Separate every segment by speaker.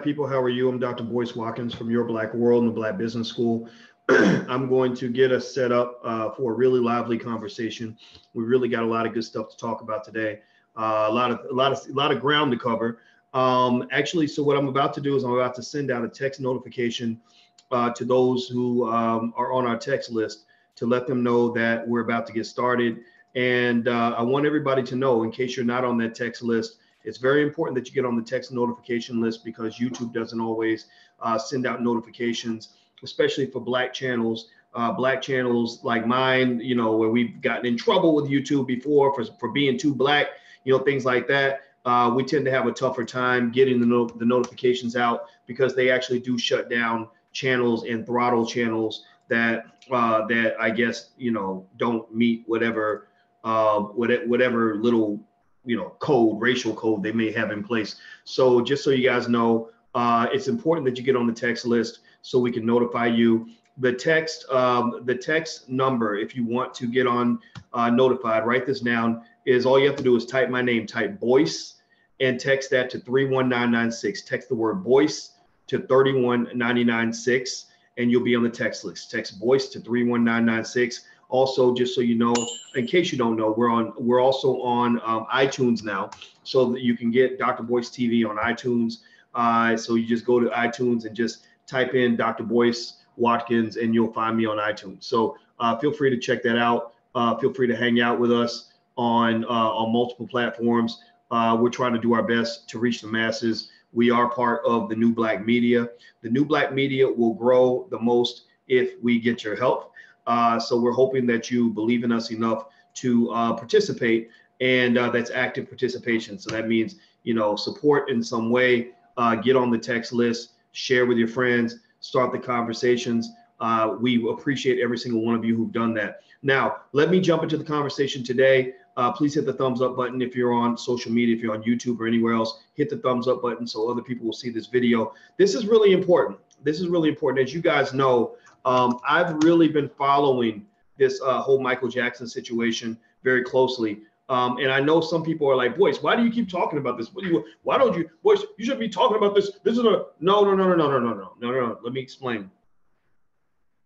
Speaker 1: People, how are you? I'm Dr. Boyce Watkins from Your Black World and the Black Business School. I'm going to get us set up for a really lively conversation. We really got a lot of good stuff to talk about today. A lot of ground to cover. Actually, so what I'm about to do is I'm about to send out a text notification to those who are on our text list to let them know that we're about to get started. And I want everybody to know, in case you're not on that text list, it's very important that you get on the text notification list because YouTube doesn't always send out notifications, especially for black channels like mine, you know, where we've gotten in trouble with YouTube before for being too black, you know, things like that. We tend to have a tougher time getting the notifications out because they actually do shut down channels and throttle channels that I guess, you know, don't meet whatever little, you know, racial code they may have in place. So just so you guys know, it's important that you get on the text list so we can notify you. The text number, if you want to get on notified, write this down, is all you have to do is type my name, type Boyce, and text that to 31996. Text the word Boyce to 31996, and you'll be on the text list. Text Boyce to 31996. Also, just so you know, in case you don't know, we're also on iTunes now, so that you can get Dr. Boyce TV on iTunes. So you just go to iTunes and just type in Dr. Boyce Watkins, and you'll find me on iTunes. So feel free to check that out. Feel free to hang out with us on multiple platforms. We're trying to do our best to reach the masses. We are part of the new black media. The new black media will grow the most if we get your help. So we're hoping that you believe in us enough to participate, and that's active participation. So that means, you know, support in some way, get on the text list, share with your friends, start the conversations. We appreciate every single one of you who've done that. Now, let me jump into the conversation today. Please hit the thumbs up button if you're on social media, if you're on YouTube or anywhere else. Hit the thumbs up button so other people will see this video. This is really important. This is really important. As you guys know, I've really been following this whole Michael Jackson situation very closely. And I know some people are like, Boyce, why do you keep talking about this? Why don't you, Boyce, you shouldn't be talking about this. This is no. Let me explain.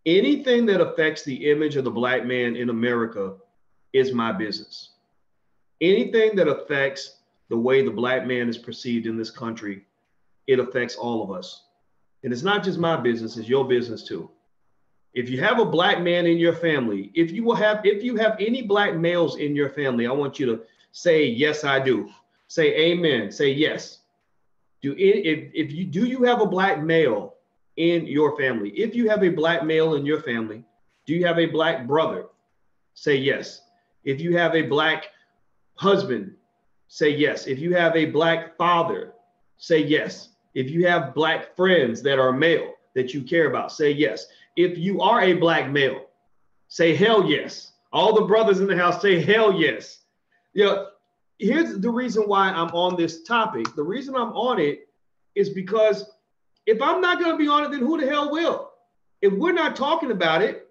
Speaker 1: Anything that affects the image of the black man in America is my business. Anything that affects the way the black man is perceived in this country, it affects all of us. And it's not just my business, it's your business too. If you have a black man in your family, if you have any black males in your family, I want you to say, yes, I do. Say amen. Say yes. Do you have a black male in your family? If you have a black male in your family, do you have a black brother? Say yes. If you have a black husband, say yes. If you have a black father, say yes. If you have black friends that are male that you care about, say yes. If you are a black male, say hell yes. All the brothers in the house say hell yes. You know, here's the reason why I'm on this topic. The reason I'm on it is because if I'm not going to be on it, then who the hell will? If we're not talking about it,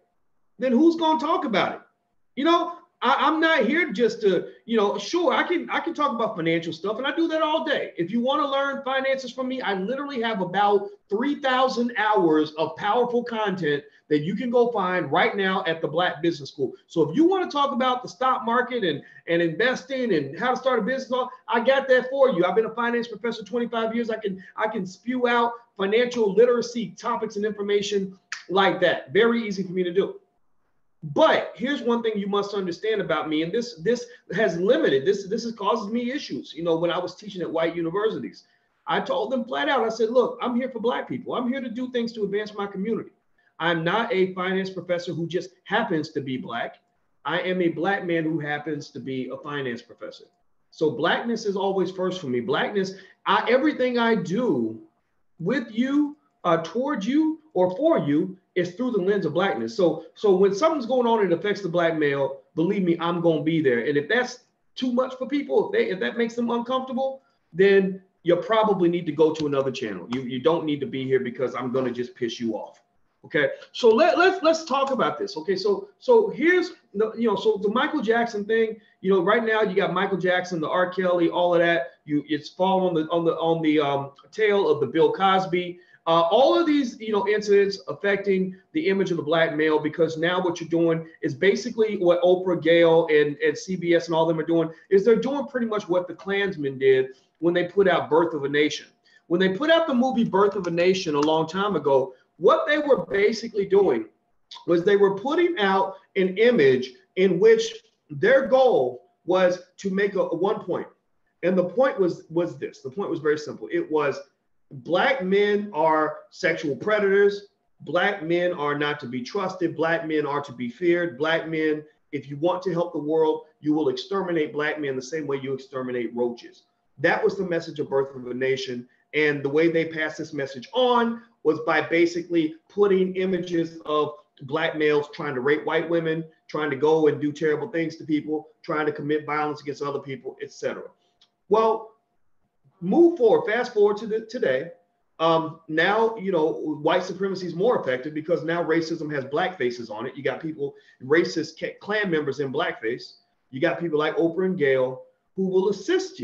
Speaker 1: then who's going to talk about it? You know, I'm not here just to, you know, sure, I can talk about financial stuff, and I do that all day. If you want to learn finances from me, I literally have about 3,000 hours of powerful content that you can go find right now at the Black Business School. So if you want to talk about the stock market and investing and how to start a business, I got that for you. I've been a finance professor 25 years. I can spew out financial literacy topics and information like that. Very easy for me to do. But here's one thing you must understand about me, and this has limited, this has caused me issues. You know, when I was teaching at white universities, I told them flat out, I said, look, I'm here for black people. I'm here to do things to advance my community. I'm not a finance professor who just happens to be black. I am a black man who happens to be a finance professor. So blackness is always first for me. Blackness, everything I do with you, towards you, or for you, is through the lens of blackness. So when something's going on and it affects the black male, believe me, I'm going to be there. And if that's too much for people, if that makes them uncomfortable, then you probably need to go to another channel. You don't need to be here because I'm going to just piss you off. Okay, so let's talk about this. Okay, so here's the so the Michael Jackson thing. Right now you got Michael Jackson, the R. Kelly, all of that. It's falling on the tail of the Bill Cosby. All of these incidents affecting the image of the black male, because now what you're doing is basically what Oprah, Gayle, and CBS and all of them are doing is they're doing pretty much what the Klansmen did when they put out Birth of a Nation. When they put out the movie Birth of a Nation a long time ago, what they were basically doing was they were putting out an image in which their goal was to make a one point. And the point was this. The point was very simple. It was black men are sexual predators. Black men are not to be trusted. Black men are to be feared. Black men, if you want to help the world, you will exterminate black men the same way you exterminate roaches. That was the message of Birth of a Nation. And the way they passed this message on was by basically putting images of black males trying to rape white women, trying to go and do terrible things to people, trying to commit violence against other people, etc. Well, move forward, fast forward to today. Now, white supremacy is more effective because now racism has black faces on it. You got people, racist Klan members in blackface. You got people like Oprah and Gayle who will assist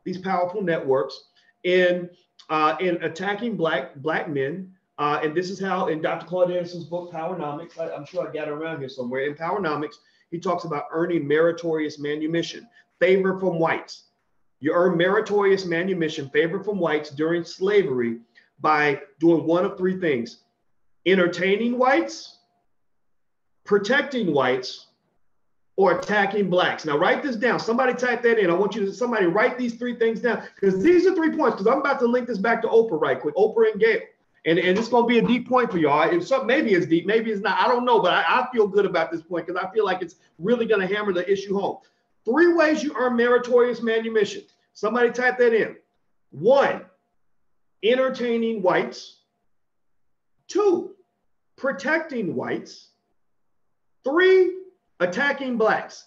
Speaker 1: these powerful networks in attacking black men. And this is how, in Dr. Claude Anderson's book, Powernomics, I'm sure I got it around here somewhere. In Powernomics, he talks about earning meritorious manumission, favor from whites. You earn meritorious manumission, favor from whites during slavery by doing one of three things: entertaining whites, protecting whites, or attacking blacks. Now write this down. Somebody type that in. I want you to somebody write these three things down, because these are 3 points. Because I'm about to link this back to Oprah right quick. Oprah and Gayle. And it's going to be a deep point for y'all. If some, maybe it's deep, maybe it's not. I don't know, but I feel good about this point because I feel like it's really going to hammer the issue home. 3 ways you earn meritorious manumission. Somebody type that in. 1, entertaining whites. 2, protecting whites. 3, attacking blacks.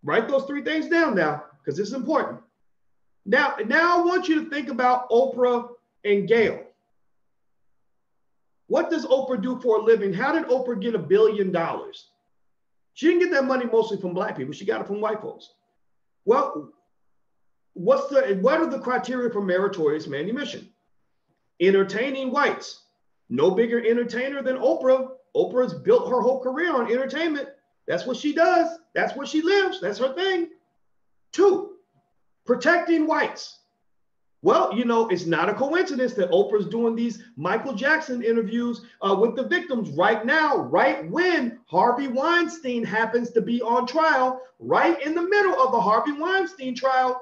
Speaker 1: Write those 3 things down now, because this is important. Now I want you to think about Oprah and Gayle. What does Oprah do for a living? How did Oprah get $1 billion? She didn't get that money mostly from black people. She got it from white folks. Well, what are the criteria for meritorious manumission? Entertaining whites. No bigger entertainer than Oprah. Oprah's built her whole career on entertainment. That's what she does. That's what she lives. That's her thing. 2, protecting whites. Well, it's not a coincidence that Oprah's doing these Michael Jackson interviews with the victims right now, right when Harvey Weinstein happens to be on trial, right in the middle of the Harvey Weinstein trial.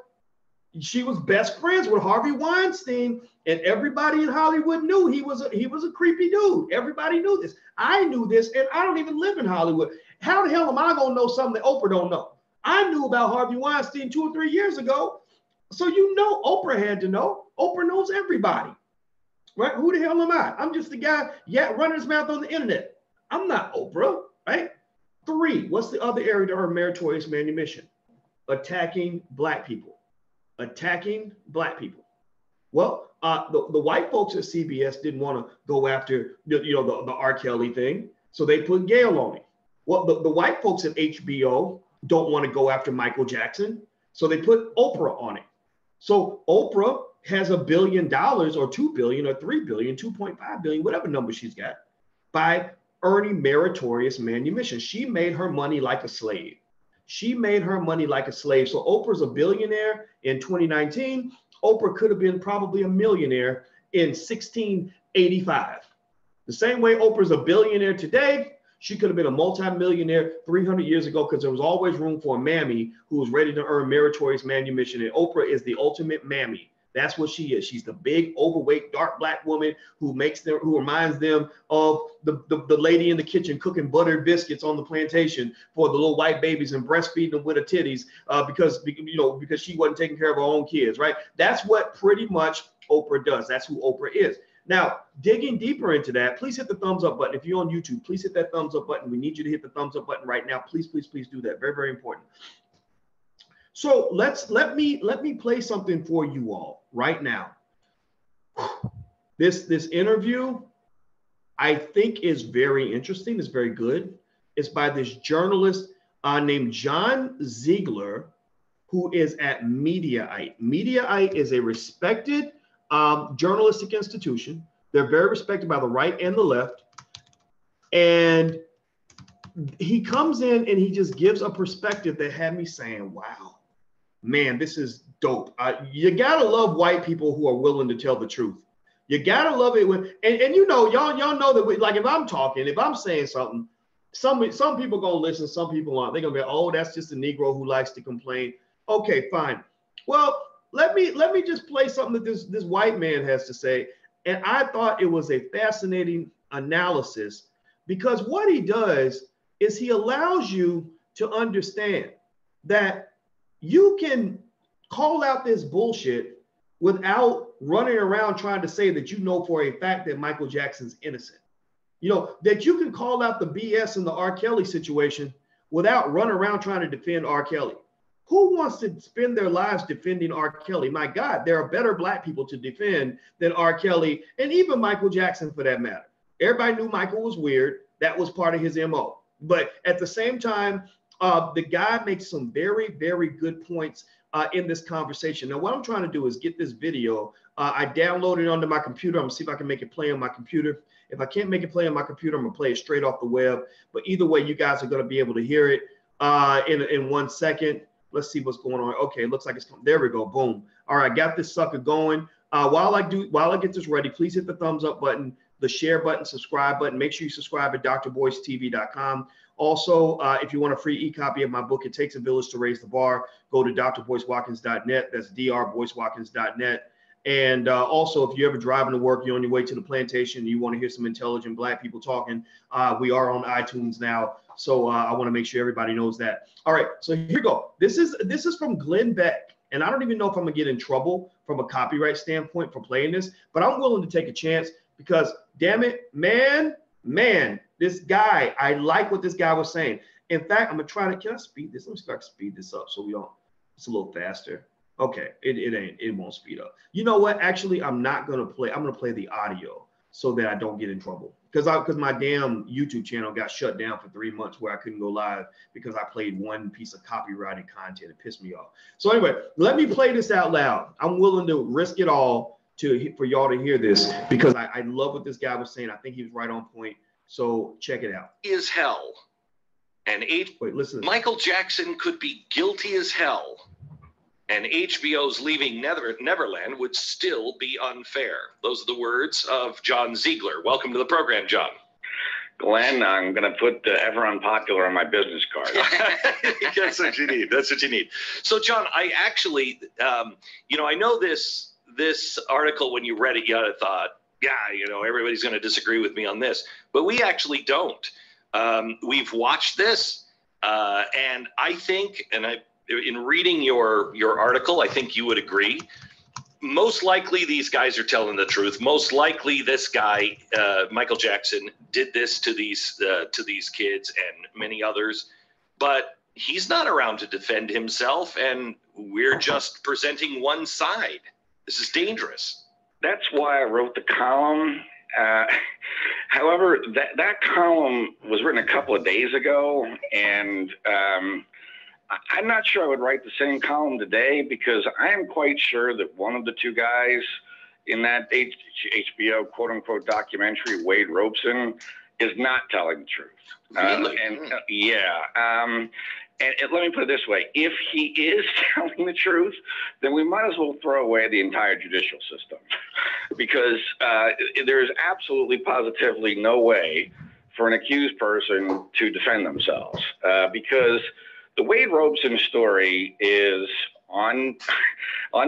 Speaker 1: She was best friends with Harvey Weinstein, and everybody in Hollywood knew he was a creepy dude. Everybody knew this. I knew this, and I don't even live in Hollywood. How the hell am I going to know something that Oprah don't know? I knew about Harvey Weinstein 2 or 3 years ago. So Oprah had to know. Oprah knows everybody, right? Who the hell am I? I'm just the guy running his mouth on the internet. I'm not Oprah, right? 3, what's the other area to earn meritorious manumission? Attacking black people. Attacking black people. Well, the white folks at CBS didn't want to go after the R. Kelly thing, so they put Gayle on it. Well, the white folks at HBO don't want to go after Michael Jackson, so they put Oprah on it. So Oprah has $1 billion or 2 billion or 3 billion, 2.5 billion, whatever number she's got, by earning meritorious manumission. She made her money like a slave. She made her money like a slave. So Oprah's a billionaire in 2019. Oprah could have been probably a millionaire in 1685. The same way Oprah's a billionaire today, she could have been a multimillionaire 300 years ago, because there was always room for a mammy who was ready to earn meritorious manumission. And Oprah is the ultimate mammy. That's what she is. She's the big, overweight, dark black woman who reminds them of the lady in the kitchen cooking buttered biscuits on the plantation for the little white babies and breastfeeding them with her titties because she wasn't taking care of her own kids, right? That's what pretty much Oprah does. That's who Oprah is. Now, digging deeper into that, please hit the thumbs up button. If you're on YouTube, please hit that thumbs up button. We need you to hit the thumbs up button right now. Please, please, please do that. Very, very important. So let me play something for you all right now. This interview, I think, is very interesting. It's very good. It's by this journalist named John Ziegler, who is at Mediaite. Mediaite is a respected journalistic institution. They're very respected by the right and the left. And he comes in and he just gives a perspective that had me saying, wow, man, this is dope. You gotta love white people who are willing to tell the truth. You gotta love it when, and you know, y'all know that like if I'm talking, if I'm saying something, some people gonna listen, some people aren't. They're gonna be, oh, that's just a Negro who likes to complain. Okay, fine. Well, let me just play something that this white man has to say. And I thought it was a fascinating analysis, because what he does is he allows you to understand that you can call out this bullshit without running around trying to say that you know for a fact that Michael Jackson's innocent. You know, that you can call out the BS in the R. Kelly situation without running around trying to defend R. Kelly. Who wants to spend their lives defending R. Kelly? My God, there are better Black people to defend than R. Kelly, and even Michael Jackson for that matter. Everybody knew Michael was weird. That was part of his MO. But at the same time, the guy makes some very, very good points in this conversation. Now, what I'm trying to do is get this video. I downloaded it onto my computer. I'm gonna see if I can make it play on my computer. If I can't make it play on my computer, I'm gonna play it straight off the web. But either way, you guys are gonna be able to hear it in 1 second. Let's see what's going on. Okay, it looks like it's coming. There we go. Boom. All right, got this sucker going. While I get this ready, please hit the thumbs up button, the share button, subscribe button. Make sure you subscribe at drboycetv.com. Also, if you want a free e-copy of my book, It Takes a Village to Raise the Bar, go to drboycewatkins.net. That's drboycewatkins.net. And also, if you're ever driving to work, you're on your way to the plantation, and you want to hear some intelligent Black people talking, we are on iTunes now. So I want to make sure everybody knows that. All right, so here we go. This is from Glenn Beck. And I don't even know if I'm going to get in trouble from a copyright standpoint for playing this, but I'm willing to take a chance because, damn it, man, this guy, I like what this guy was saying. In fact, I'm going to try to, can I speed this? Let me start to speed this up so we don't, it's a little faster. Okay, it won't speed up. You know what? Actually, I'm not going to play. I'm going to play the audio so that I don't get in trouble. Because my damn YouTube channel got shut down for 3 months where I couldn't go live because I played one piece of copyrighted content. It pissed me off. So anyway, let me play this out loud. I'm willing to risk it all for y'all to hear this because I love what this guy was saying. I think he was right on point. So check it out.
Speaker 2: Is hell. And
Speaker 1: Wait, listen.
Speaker 2: Michael Jackson could be guilty as hell. And HBO's leaving Neverland would still be unfair. Those are the words of John Ziegler. Welcome to the program, John.
Speaker 3: Glenn, I'm going to put ever unpopular on my business card.
Speaker 2: That's what you need. That's what you need. So, John, I actually, I know this article, when you read it, you thought, yeah, everybody's going to disagree with me on this. But we actually don't. We've watched this, and I think, in reading your article, I think you would agree. Most likely these guys are telling the truth. Most likely this guy, Michael Jackson, did this to these kids and many others, but he's not around to defend himself, and we're just presenting one side. This is dangerous.
Speaker 3: That's why I wrote the column. However, that column was written a couple of days ago, and I'm not sure I would write the same column today because I am quite sure that one of the two guys in that HBO quote unquote documentary, Wade Robson, is not telling the truth.
Speaker 2: Really?
Speaker 3: And let me put it this way. If he is telling the truth, then we might as well throw away the entire judicial system because there is absolutely positively no way for an accused person to defend themselves because the Wade Robson story is on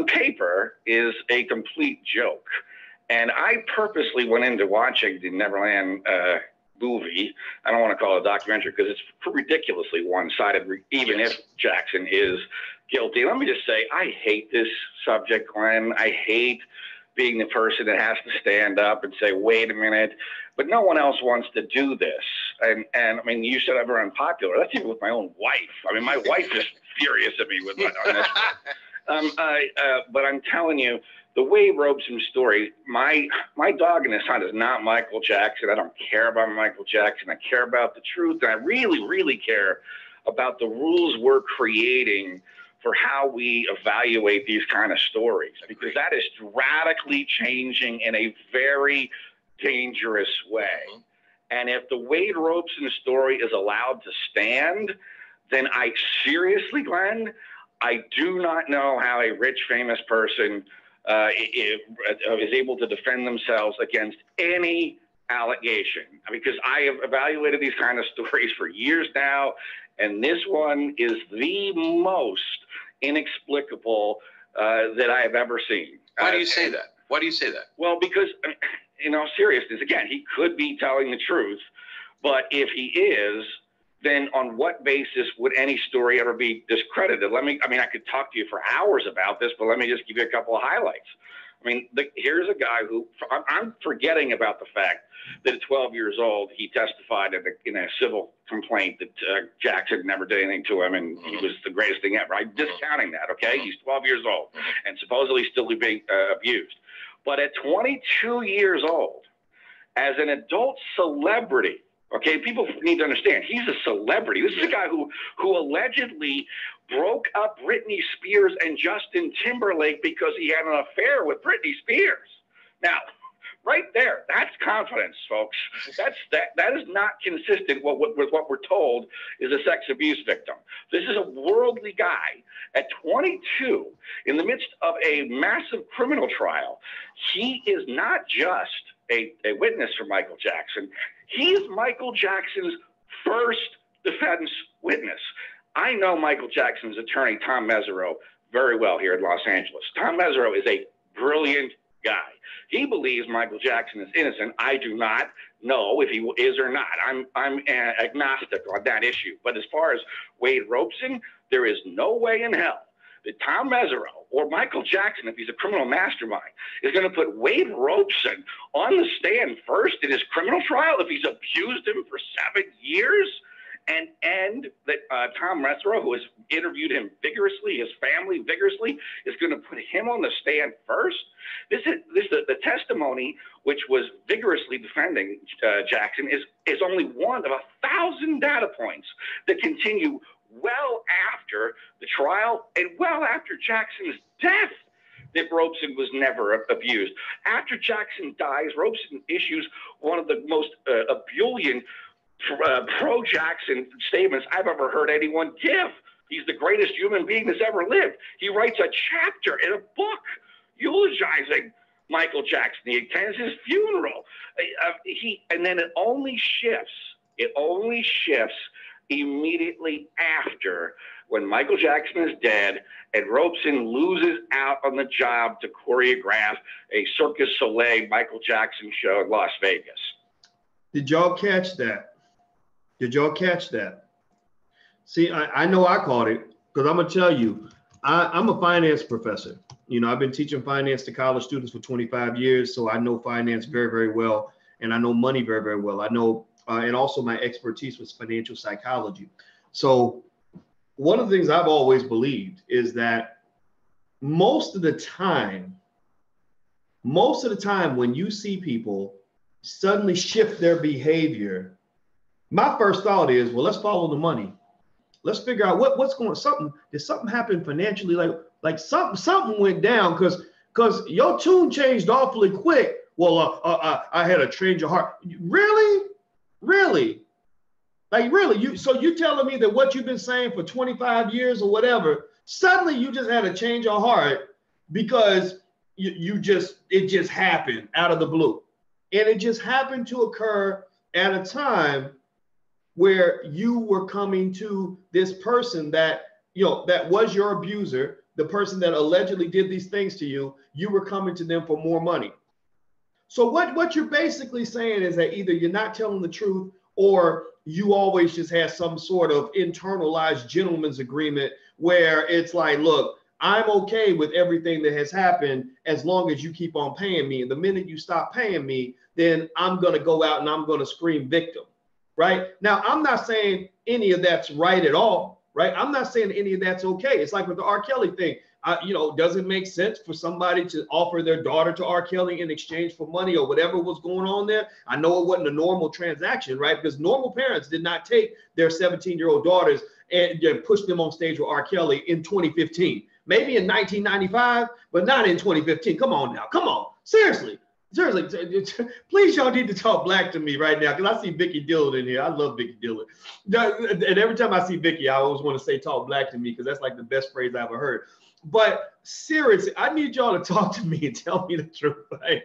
Speaker 3: paper is a complete joke. And I purposely went into watching the Neverland movie. I don't want to call it a documentary because it's ridiculously one-sided, even if Jackson is guilty. Let me just say, I hate this subject, Glenn. I hate being the person that has to stand up and say, wait a minute, but no one else wants to do this. And I mean, you said ever unpopular. That's even with my own wife. I mean, my wife is furious at me on this one. But I'm telling you, the Wade Robson story, my dog and his son is not Michael Jackson. I don't care about Michael Jackson. I care about the truth. And I really, really care about the rules we're creating for how we evaluate these kind of stories, because that is radically changing in a very dangerous way. And if the Wade Robson story is allowed to stand, then I seriously, Glenn, I do not know how a rich, famous person is able to defend themselves against any allegation, because I have evaluated these kind of stories for years now, and this one is the most inexplicable that I have ever seen.
Speaker 2: Why do you say that? Why do you say that?
Speaker 3: Well, because, in all seriousness, again, he could be telling the truth, but if he is, then on what basis would any story ever be discredited? I could talk to you for hours about this, but let me just give you a couple of highlights. I mean, here's a guy who, I'm forgetting about the fact that at 12 years old, he testified in a civil complaint that Jackson never did anything to him and he was the greatest thing ever. I'm discounting that, okay? He's 12 years old and supposedly still being abused. But at 22 years old, as an adult celebrity, okay, people need to understand, he's a celebrity. This is a guy who allegedly broke up Britney Spears and Justin Timberlake because he had an affair with Britney Spears. Now, right there, that's confidence, folks. That is not consistent with what we're told is a sex abuse victim. This is a worldly guy at 22, in the midst of a massive criminal trial. He is not just a witness for Michael Jackson. He's Michael Jackson's first defense witness. I know Michael Jackson's attorney, Tom Mesereau, very well here in Los Angeles. Tom Mesereau is a brilliant guy. He believes Michael Jackson is innocent. I do not know if he is or not. I'm agnostic on that issue. But as far as Wade Robson, there is no way in hell that Tom Mesereau or Michael Jackson, if he's a criminal mastermind, is going to put Wade Robson on the stand first in his criminal trial if he's abused him for 7 years, and that Tom Mesereau, who has interviewed him vigorously, his family vigorously, is going to put him on the stand first. This is the testimony, which was vigorously defending Jackson, is only one of 1,000 data points that continue well after the trial and well after Jackson's death, that Robson was never abused. After Jackson dies, Robson issues one of the most ebullient pro-Jackson statements I've ever heard anyone give. He's the greatest human being that's ever lived. He writes a chapter in a book eulogizing Michael Jackson. He attends his funeral. And then it only shifts immediately after, when Michael Jackson is dead and Robson loses out on the job to choreograph a Cirque du Soleil Michael Jackson show in Las Vegas.
Speaker 1: Did y'all catch that? Did y'all catch that? See, I know I caught it, because I'm going to tell you, I'm a finance professor. You know, I've been teaching finance to college students for 25 years, so I know finance very, very well, and I know money very, very well. I know, and also my expertise was financial psychology. So one of the things I've always believed is that most of the time when you see people suddenly shift their behavior, my first thought is, well, let's follow the money. Let's figure out what's going on. Did something happen financially? Like something went down because your tune changed awfully quick. Well, I had a change of heart. Really? Like, really? So you telling me that what you've been saying for 25 years or whatever, suddenly you just had a change of heart because it just happened out of the blue. And it just happened to occur at a time where you were coming to this person that, that was your abuser, the person that allegedly did these things to you, you were coming to them for more money. So what you're basically saying is that either you're not telling the truth, or you always just have some sort of internalized gentleman's agreement where it's like, look, I'm okay with everything that has happened as long as you keep on paying me. And the minute you stop paying me, then I'm going to go out and I'm going to scream victim. Right? Now, I'm not saying any of that's right at all. Right? I'm not saying any of that's okay. It's like with the R. Kelly thing. Does it make sense for somebody to offer their daughter to R. Kelly in exchange for money or whatever was going on there? I know it wasn't a normal transaction, right? Because normal parents did not take their 17-year-old daughters and push them on stage with R. Kelly in 2015. Maybe in 1995, but not in 2015. Come on now. Come on. Seriously, please y'all need to talk black to me right now because I see Vicky Dillard in here. I love Vicky Dillard. And every time I see Vicky, I always want to say talk black to me because that's like the best phrase I ever heard. But seriously, I need y'all to talk to me and tell me the truth. Right?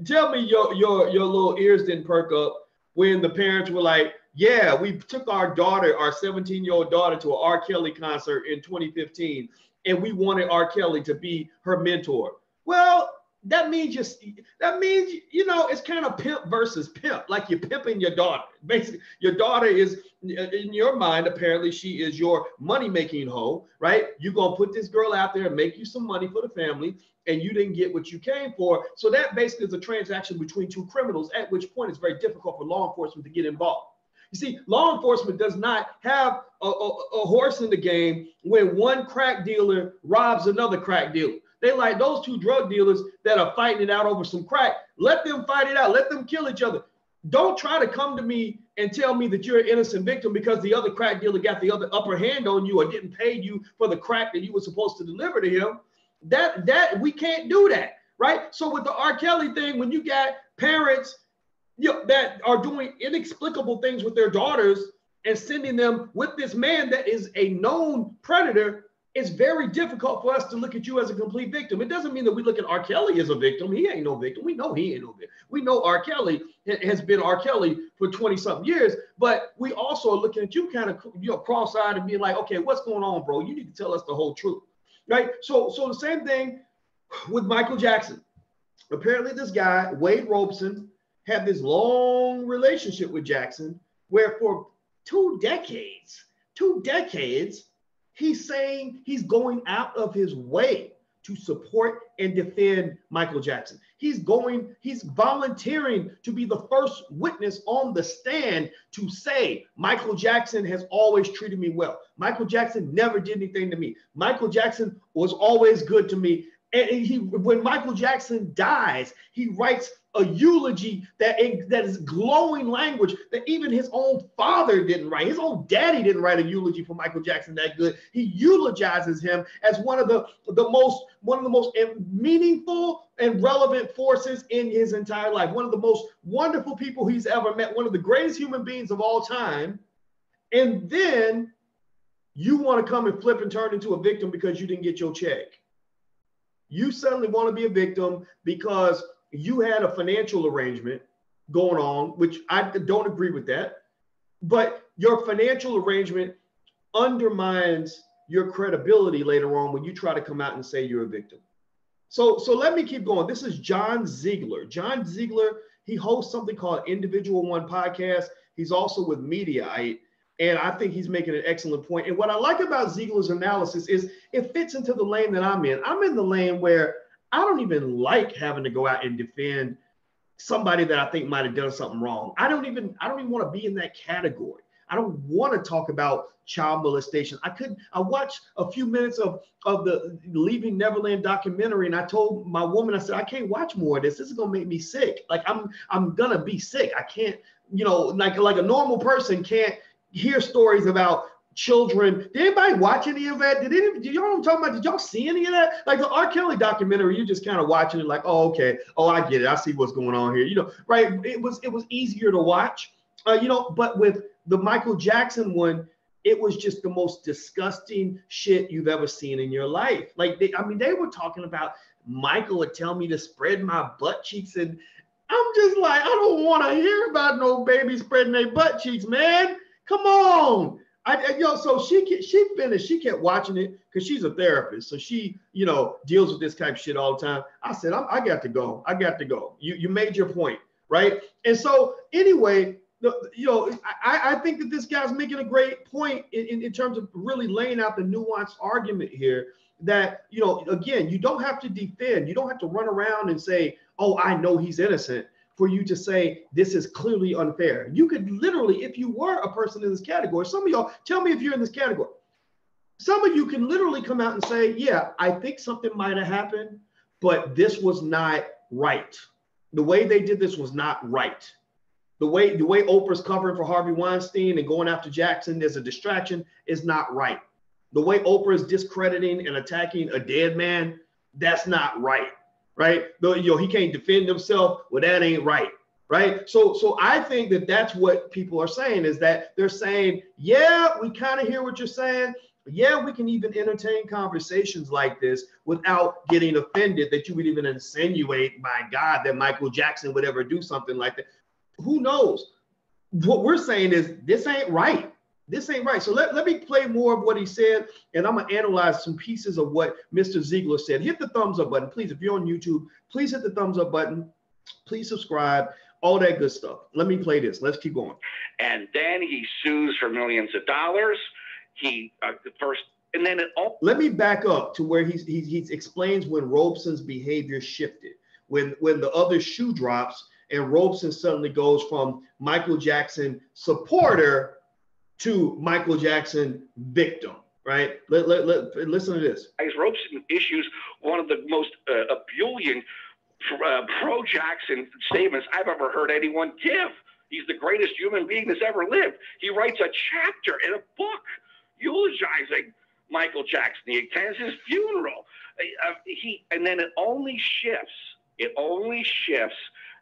Speaker 1: Tell me your little ears didn't perk up when the parents were like, yeah, we took our 17-year-old daughter to an R. Kelly concert in 2015, and we wanted R. Kelly to be her mentor. Well, that means it's kind of pimp versus pimp, like you're pimping your daughter. Basically, your daughter is, in your mind, apparently she is your money-making hoe, right? You're going to put this girl out there and make you some money for the family, and you didn't get what you came for. So that basically is a transaction between two criminals, at which point it's very difficult for law enforcement to get involved. You see, law enforcement does not have a horse in the game when one crack dealer robs another crack dealer. They like those two drug dealers that are fighting it out over some crack. Let them fight it out. Let them kill each other. Don't try to come to me and tell me that you're an innocent victim because the other crack dealer got the other upper hand on you or didn't pay you for the crack that you were supposed to deliver to him. That we can't do that, right? So with the R. Kelly thing, when you got parents that are doing inexplicable things with their daughters and sending them with this man that is a known predator, it's very difficult for us to look at you as a complete victim. It doesn't mean that we look at R. Kelly as a victim. He ain't no victim. We know he ain't no victim. We know R. Kelly has been R. Kelly for 20-something years, but we also are looking at you kind of cross-eyed and being like, okay, what's going on, bro? You need to tell us the whole truth, right? So the same thing with Michael Jackson. Apparently this guy, Wade Robson, had this long relationship with Jackson where for 2 decades, he's saying he's going out of his way to support and defend Michael Jackson. He's volunteering to be the first witness on the stand to say, Michael Jackson has always treated me well. Michael Jackson never did anything to me. Michael Jackson was always good to me. And when Michael Jackson dies, he writes a eulogy that is glowing language that even his own father didn't write. His own daddy didn't write a eulogy for Michael Jackson that good. He eulogizes him as one of the most meaningful and relevant forces in his entire life. One of the most wonderful people he's ever met. One of the greatest human beings of all time. And then you want to come and flip and turn into a victim because you didn't get your check. You suddenly want to be a victim because you had a financial arrangement going on, which I don't agree with that. But your financial arrangement undermines your credibility later on when you try to come out and say you're a victim. So let me keep going. This is John Ziegler. John Ziegler, he hosts something called Individual One Podcast. He's also with Mediaite. And I think he's making an excellent point. And what I like about Ziegler's analysis is it fits into the lane that I'm in. I'm in the lane where I don't even like having to go out and defend somebody that I think might have done something wrong. I don't even want to be in that category. I don't want to talk about child molestation. I watched a few minutes of the Leaving Neverland documentary, and I told my woman, I said, I can't watch more of this. This is gonna make me sick. Like I'm gonna be sick. I can't, like a normal person can't hear stories about children. Did anybody watch any of that? Did y'all know what I'm talking about? Did y'all see any of that? Like the R. Kelly documentary, you're just kind of watching it like, oh, okay. Oh, I get it. I see what's going on here. Right. It was easier to watch, but with the Michael Jackson one, it was just the most disgusting shit you've ever seen in your life. Like, they were talking about Michael would tell me to spread my butt cheeks. And I'm just like, I don't want to hear about no baby spreading their butt cheeks, man. Come on. So she finished. She kept watching it because she's a therapist. So she, deals with this type of shit all the time. I said, I got to go. I got to go. You made your point, right? And so anyway, I think that this guy's making a great point in terms of really laying out the nuanced argument here that, again, you don't have to defend. You don't have to run around and say, oh, I know he's innocent, for you to say this is clearly unfair. You could literally, if you were a person in this category, some of y'all, tell me if you're in this category. Some of you can literally come out and say, yeah, I think something might have happened, but this was not right. The way they did this was not right. The way Oprah's covering for Harvey Weinstein and going after Jackson as a distraction is not right. The way Oprah is discrediting and attacking a dead man, that's not right, right? He can't defend himself. Well, that ain't right, right? So I think that that's what people are saying, is that they're saying, yeah, we kind of hear what you're saying. Yeah, we can even entertain conversations like this without getting offended that you would even insinuate, my God, that Michael Jackson would ever do something like that. Who knows? What we're saying is this ain't right. This ain't right. So let me play more of what he said, and I'm going to analyze some pieces of what Mr. Ziegler said. Hit the thumbs up button, please. If you're on YouTube, please hit the thumbs up button. Please subscribe, all that good stuff. Let me play this. Let's keep going.
Speaker 3: And then he sues for millions of dollars. He first, and then it all.
Speaker 1: Let me back up to where he explains when Robson's behavior shifted, when the other shoe drops and Robson suddenly goes from Michael Jackson supporter to Michael Jackson victim, right? Listen to this.
Speaker 3: Robson issues one of the most ebullient pro-Jackson statements I've ever heard anyone give. He's the greatest human being that's ever lived. He writes a chapter in a book eulogizing Michael Jackson. He attends his funeral. And then it only shifts. It only shifts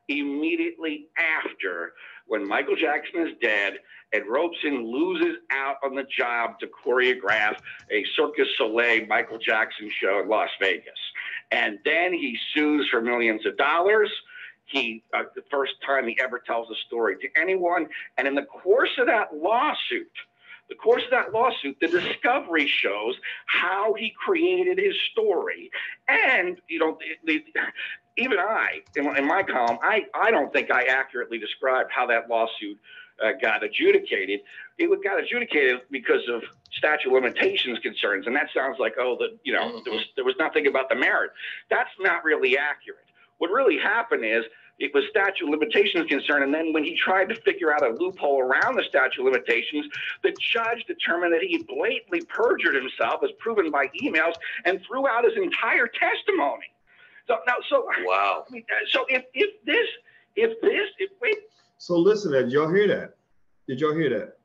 Speaker 3: immediately after, when Michael Jackson is dead and Robson loses out on the job to choreograph a Cirque du Soleil Michael Jackson show in Las Vegas. And then he sues for millions of dollars. The first time he ever tells a story to anyone. And in the course of that lawsuit, the discovery shows how he created his story. And, even I, in my column, I don't think I accurately described how that lawsuit got adjudicated. It got adjudicated because of statute of limitations concerns. And that sounds like, there was nothing about the merit. That's not really accurate. What really happened is, it was statute of limitations concern, and then when he tried to figure out a loophole around the statute of limitations, the judge determined that he blatantly perjured himself, as proven by emails, and threw out his entire testimony. Wow.
Speaker 1: So listen, did y'all hear that? Did y'all hear that?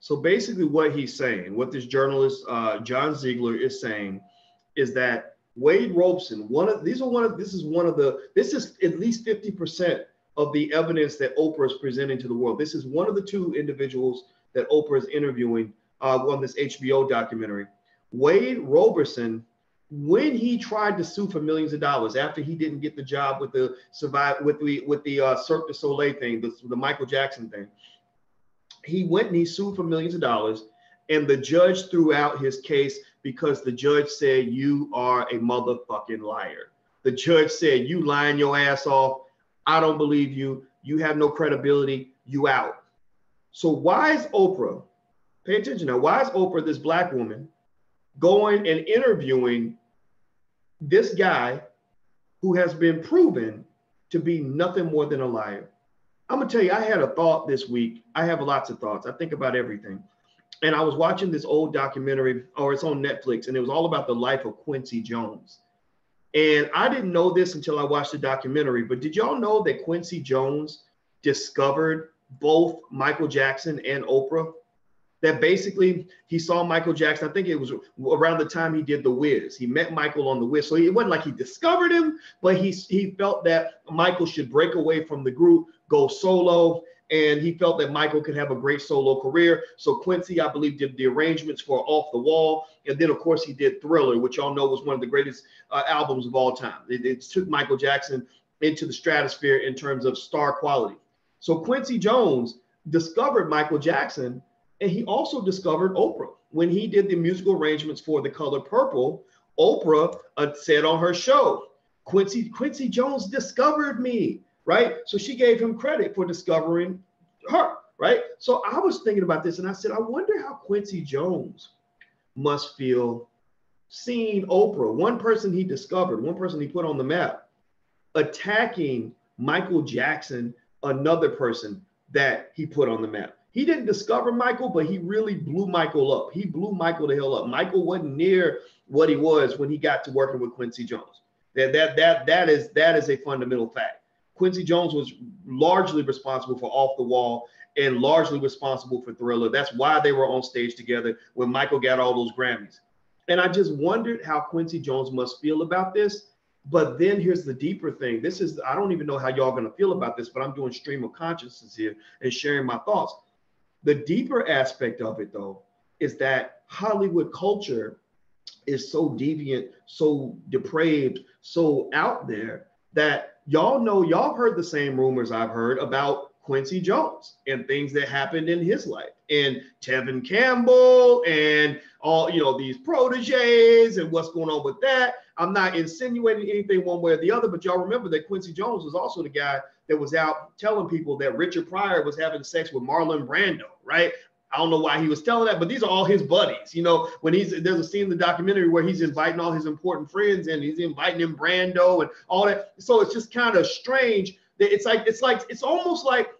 Speaker 1: So basically, what he's saying, what this journalist John Ziegler is saying, is that Wade Robson, this is at least 50% of the evidence that Oprah is presenting to the world. This is one of the two individuals that Oprah is interviewing on this HBO documentary. Wade Roberson, when he tried to sue for millions of dollars after he didn't get the job with the Cirque du Soleil thing, the Michael Jackson thing, he went and he sued for millions of dollars, and the judge threw out his case because the judge said, you are a motherfucking liar. The judge said, you lying your ass off. I don't believe you. You have no credibility. You out. So why is Oprah, pay attention now, why is Oprah, this black woman, going and interviewing this guy who has been proven to be nothing more than a liar? I'm gonna tell you, I had a thought this week. I have lots of thoughts. I think about everything. And I was watching this old documentary, or it's on Netflix, and it was all about the life of Quincy Jones. And I didn't know this until I watched the documentary, but did y'all know that Quincy Jones discovered both Michael Jackson and Oprah? That basically he saw Michael Jackson, I think it was around the time he did The Wiz. He met Michael on The Wiz. So it wasn't like he discovered him, but he felt that Michael should break away from the group, go solo. And he felt that Michael could have a great solo career. So Quincy, I believe, did the arrangements for Off the Wall. And then, of course, he did Thriller, which y'all know was one of the greatest albums of all time. It took Michael Jackson into the stratosphere in terms of star quality. So Quincy Jones discovered Michael Jackson, and he also discovered Oprah. When he did the musical arrangements for The Color Purple, Oprah said on her show, Quincy Jones discovered me. Right? So she gave him credit for discovering her, right? So I was thinking about this, and I said, I wonder how Quincy Jones must feel seeing Oprah, one person he discovered, one person he put on the map, attacking Michael Jackson, another person that he put on the map. He didn't discover Michael, but he really blew Michael up. He blew Michael the hell up. Michael wasn't near what he was when he got to working with Quincy Jones. That is a fundamental fact. Quincy Jones was largely responsible for Off the Wall and largely responsible for Thriller. That's why they were on stage together when Michael got all those Grammys. And I just wondered how Quincy Jones must feel about this. But then here's the deeper thing. I don't even know how y'all gonna feel about this, but I'm doing stream of consciousness here and sharing my thoughts. The deeper aspect of it, though, is that Hollywood culture is so deviant, so depraved, so out there that y'all heard the same rumors I've heard about Quincy Jones and things that happened in his life, and Tevin Campbell and all, these proteges and what's going on with that. I'm not insinuating anything one way or the other, but y'all remember that Quincy Jones was also the guy that was out telling people that Richard Pryor was having sex with Marlon Brando, right? I don't know why he was telling that, but these are all his buddies. When there's a scene in the documentary where he's inviting all his important friends and he's inviting in Brando and all that. So it's just kind of strange that it's almost like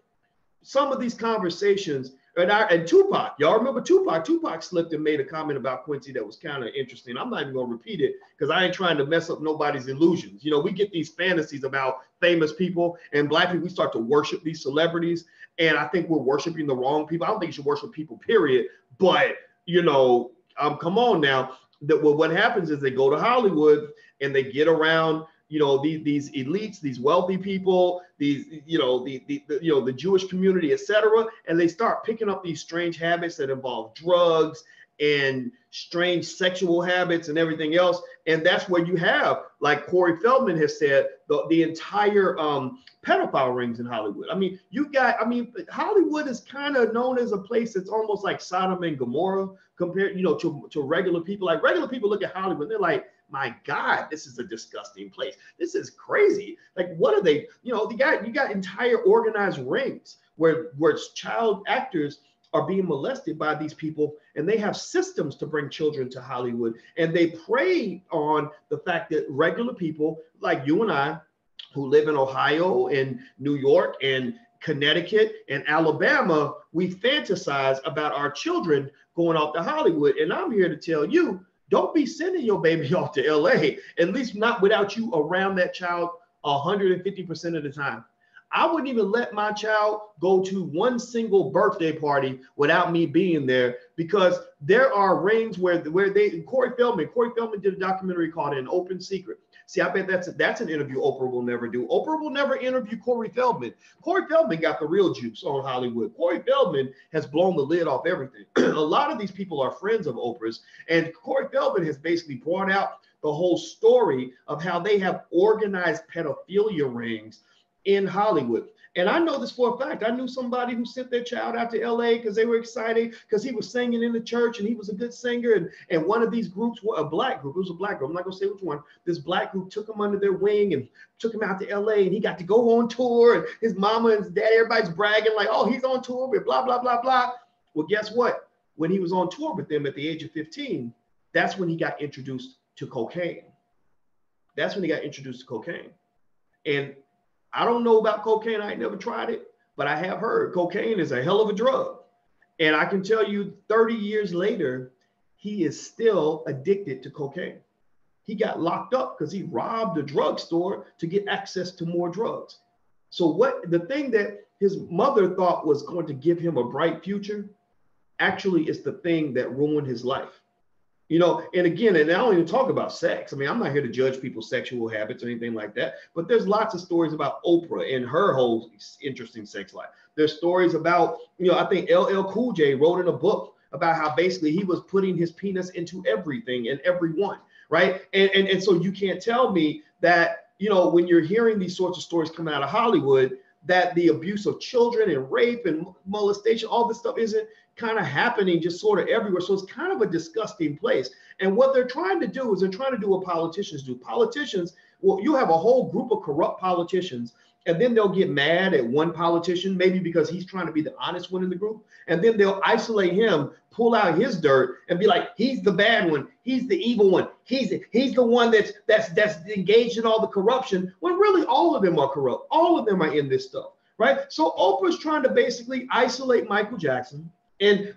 Speaker 1: some of these conversations. And Tupac, y'all remember Tupac? Tupac slipped and made a comment about Quincy that was kind of interesting. I'm not even gonna repeat it because I ain't trying to mess up nobody's illusions. We get these fantasies about famous people, and Black people, we start to worship these celebrities. And I think we're worshiping the wrong people. I don't think you should worship people, period. But, come on now. What happens is they go to Hollywood and they get around, these elites, these wealthy people, these, the Jewish community, etc. And they start picking up these strange habits that involve drugs and strange sexual habits and everything else. And that's where you have, like Corey Feldman has said, the entire pedophile rings in Hollywood. Hollywood is kind of known as a place that's almost like Sodom and Gomorrah compared, to regular people. Like regular people look at Hollywood and they're like, my God, this is a disgusting place. This is crazy. Like, what are they? You got entire organized rings where child actors are being molested by these people, and they have systems to bring children to Hollywood. And they prey on the fact that regular people like you and I, who live in Ohio and New York and Connecticut and Alabama, we fantasize about our children going off to Hollywood. And I'm here to tell you, don't be sending your baby off to LA, at least not without you around that child 150% of the time. I wouldn't even let my child go to one single birthday party without me being there, because there are rings where Corey Feldman did a documentary called An Open Secret. See, I bet that's an interview Oprah will never do. Oprah will never interview Corey Feldman. Corey Feldman got the real juice on Hollywood. Corey Feldman has blown the lid off everything. A lot of these people are friends of Oprah's, and Corey Feldman has basically brought out the whole story of how they have organized pedophilia rings in Hollywood. And I know this for a fact. I knew somebody who sent their child out to LA because they were excited because he was singing in the church and he was a good singer. And one of these groups, a black group, I'm not going to say which one. This black group took him under their wing and took him out to LA, and he got to go on tour. And his mama and his dad, everybody's bragging like, oh, he's on tour with blah, blah, blah, blah. Well, guess what? When he was on tour with them at the age of 15, that's when he got introduced to cocaine. And I don't know about cocaine. I ain't never tried it, but I have heard cocaine is a hell of a drug. And I can tell you 30 years later, he is still addicted to cocaine. He got locked up because he robbed a drugstore to get access to more drugs. So the thing that his mother thought was going to give him a bright future actually is the thing that ruined his life. And again, and I don't even talk about sex. I'm not here to judge people's sexual habits or anything like that, but there's lots of stories about Oprah and her whole interesting sex life. There's stories about, I think LL Cool J wrote in a book about how basically he was putting his penis into everything and everyone, right? And so you can't tell me that, when you're hearing these sorts of stories coming out of Hollywood, that the abuse of children and rape and molestation, all this stuff isn't kind of happening just sort of everywhere. So it's kind of a disgusting place. And what they're trying to do is they're trying to do what politicians do. Politicians, well, you have a whole group of corrupt politicians, and then they'll get mad at one politician, maybe because he's trying to be the honest one in the group. And then they'll isolate him, pull out his dirt and be like, he's the bad one. He's the evil one. He's the one that's engaged in all the corruption, when really all of them are corrupt. All of them are in this stuff. right? So Oprah's trying to basically isolate Michael Jackson,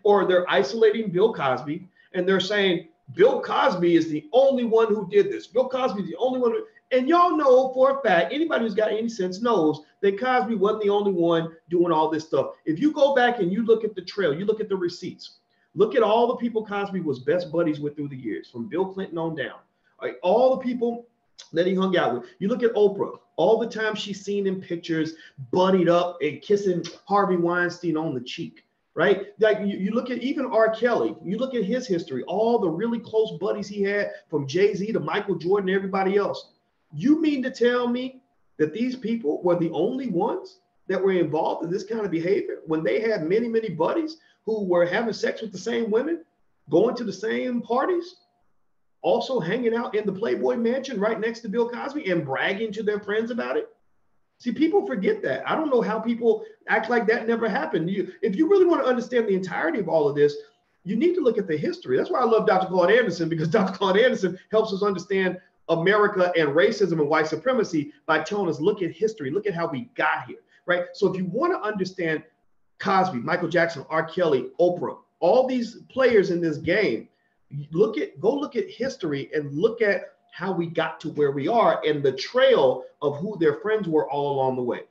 Speaker 1: or they're isolating Bill Cosby, and they're saying Bill Cosby is the only one who did this. Bill Cosby is the only one and y'all know for a fact, anybody who's got any sense knows that Cosby wasn't the only one doing all this stuff. If you go back and you look at the trail, you look at the receipts, look at all the people Cosby was best buddies with through the years, from Bill Clinton on down. Right? All the people that he hung out with. You look at Oprah, all the time she's seen in pictures, buddied up and kissing Harvey Weinstein on the cheek. Right? Like you look at even R. Kelly, you look at his history, all the really close buddies he had, from Jay-Z to Michael Jordan and everybody else. You mean to tell me that these people were the only ones that were involved in this kind of behavior when they had many, many buddies who were having sex with the same women, going to the same parties, also hanging out in the Playboy Mansion right next to Bill Cosby and bragging to their friends about it? See, people forget that. I don't know how people act like that never happened. If you really want to understand the entirety of all of this, you need to look at the history. That's why I love Dr. Claude Anderson, because Dr. Claude Anderson helps us understand America and racism and white supremacy by telling us, look at history, look at how we got here, right? So if you want to understand Cosby, Michael Jackson, R. Kelly, Oprah, all these players in this game, go look at history and look at how we got to where we are and the trail of who their friends were all along the way.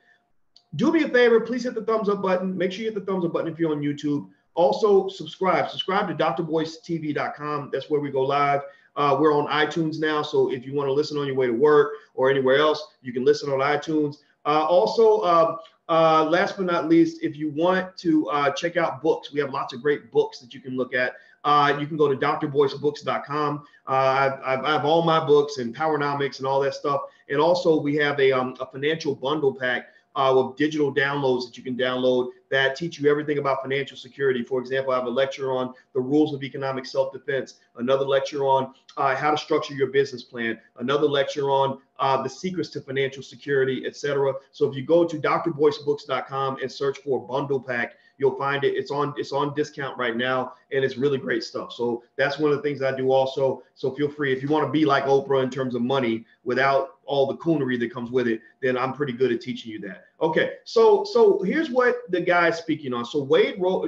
Speaker 1: Do me a favor, please hit the thumbs up button. Make sure you hit the thumbs up button if you're on YouTube. Also, subscribe to drboycetv.com. That's where we go live. We're on iTunes now, so if you want to listen on your way to work or anywhere else, you can listen on iTunes. Last but not least, if you want to check out books, we have lots of great books that you can look at. You can go to drboycebooks.com. I have all my books and Powernomics and all that stuff. And also we have a financial bundle pack with digital downloads that you can download that teach you everything about financial security. For example, I have a lecture on the rules of economic self-defense, another lecture on how to structure your business plan, another lecture on the secrets to financial security, etc. So if you go to drboycebooks.com and search for bundle pack, you'll find it. It's on discount right now, and it's really great stuff. So that's one of the things I do also. So feel free, if you want to be like Oprah in terms of money without all the coonery that comes with it, then I'm pretty good at teaching you that. Okay, so here's what the guy's speaking on. So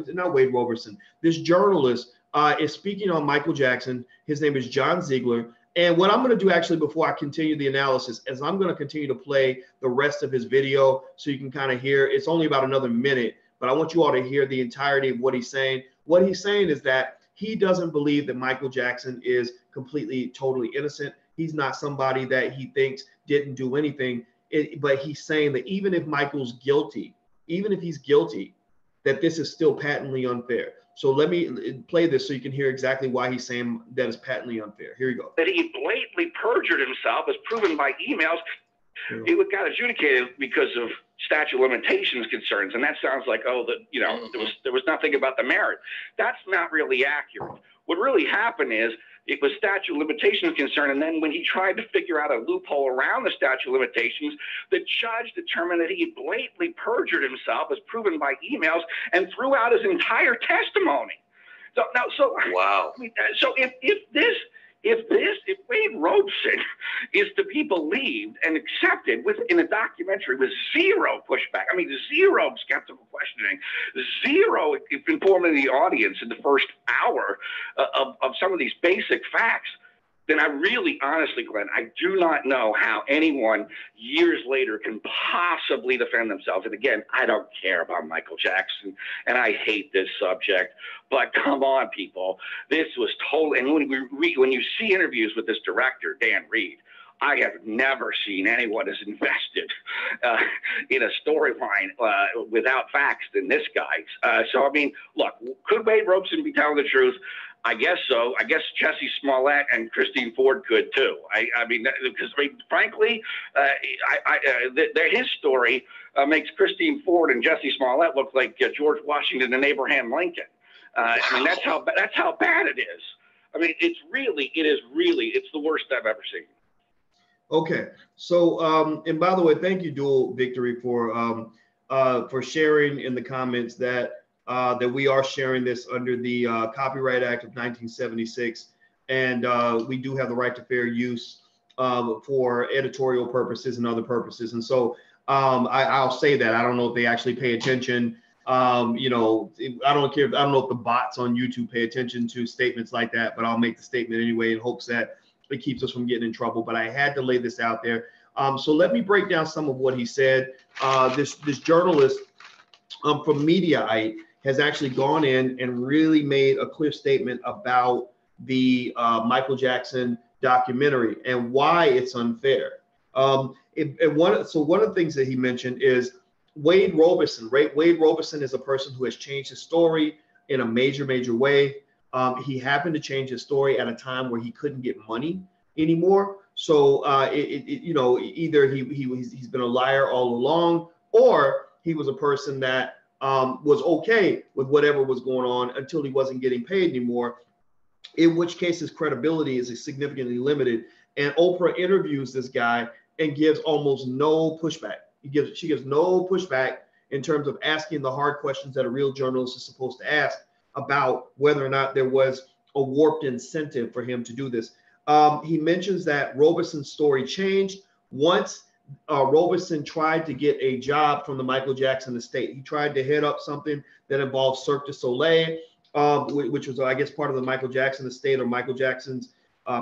Speaker 1: not Wade Roberson, this journalist is speaking on Michael Jackson. His name is John Ziegler. And what I'm going to do actually before I continue the analysis is I'm going to continue to play the rest of his video so you can kind of hear. It's only about another minute, but I want you all to hear the entirety of what he's saying. What he's saying is that he doesn't believe that Michael Jackson is completely, totally innocent. He's not somebody that he thinks didn't do anything. But he's saying that even if Michael's guilty, even if he's guilty, that this is still patently unfair. So let me play this so you can hear exactly why he's saying that is patently unfair. Here you go.
Speaker 3: That he blatantly perjured himself, as proven by emails. It got adjudicated because of statute of limitations concerns, and that sounds like, there was nothing about the merit. That's not really accurate. What really happened is it was statute of limitations concern, and then when he tried to figure out a loophole around the statute of limitations, the judge determined that he blatantly perjured himself, as proven by emails, and threw out his entire testimony. Wow. I mean, so if Wade Robson is to be believed and accepted in a documentary with zero pushback, I mean, zero skeptical questioning, zero informing the audience in the first hour of some of these basic facts, then I really, honestly, Glenn, I do not know how anyone years later can possibly defend themselves. And again, I don't care about Michael Jackson, and I hate this subject. But come on, people, this was totally. And when you see interviews with this director, Dan Reed, I have never seen anyone as invested in a storyline without facts than this guy. So, I mean, look, could Wade Robson be telling the truth? I guess so. I guess Jesse Smollett and Christine Ford could too. I mean, because frankly, his story makes Christine Ford and Jesse Smollett look like George Washington and Abraham Lincoln. I mean, that's how bad it is. I mean, it's the worst I've ever seen.
Speaker 1: Okay, so and by the way, thank you, Dual Victory, for sharing in the comments that we are sharing this under the Copyright Act of 1976, and we do have the right to fair use for editorial purposes and other purposes. And so I'll say that I don't know if they actually pay attention. You know, I don't care. I don't know if the bots on YouTube pay attention to statements like that, but I'll make the statement anyway in hopes that it keeps us from getting in trouble. But I had to lay this out there. So let me break down some of what he said. This journalist from Mediaite has actually gone in and really made a clear statement about the Michael Jackson documentary and why it's unfair. One of the things that he mentioned is Wade Robson. Right? Wade Robson is a person who has changed his story in a major way. He happened to change his story at a time where he couldn't get money anymore. So you know, either he's been a liar all along, or he was a person that was okay with whatever was going on until he wasn't getting paid anymore, in which case his credibility is significantly limited. And Oprah interviews this guy and gives almost no pushback. She gives no pushback in terms of asking the hard questions that a real journalist is supposed to ask about whether or not there was a warped incentive for him to do this. He mentions that Robson's story changed once Robson tried to get a job from the Michael Jackson estate. He tried to head up something that involved Cirque du Soleil, which was, I guess, part of the Michael Jackson estate or Michael Jackson's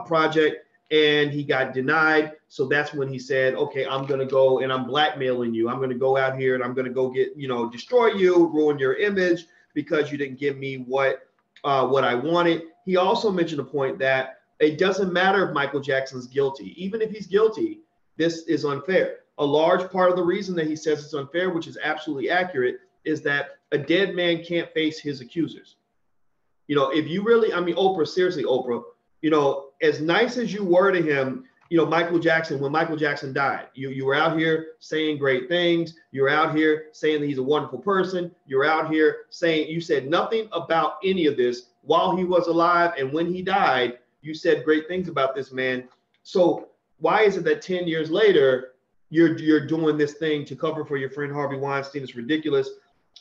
Speaker 1: project, and he got denied. So that's when he said, okay, I'm going to go and I'm blackmailing you. I'm going to go out here and I'm going to go get, you know, destroy you, ruin your image because you didn't give me what I wanted. He also mentioned a point that it doesn't matter if Michael Jackson's guilty. Even if he's guilty, this is unfair. A large part of the reason that he says it's unfair, which is absolutely accurate, is that a dead man can't face his accusers. You know, if you really, I mean, Oprah, seriously, Oprah, you know, as nice as you were to him, you know, Michael Jackson, when Michael Jackson died, you were out here saying great things. You're out here saying that he's a wonderful person. You're out here saying, you said nothing about any of this while he was alive. And when he died, you said great things about this man. So why is it that 10 years later, you're doing this thing to cover for your friend Harvey Weinstein? It's ridiculous.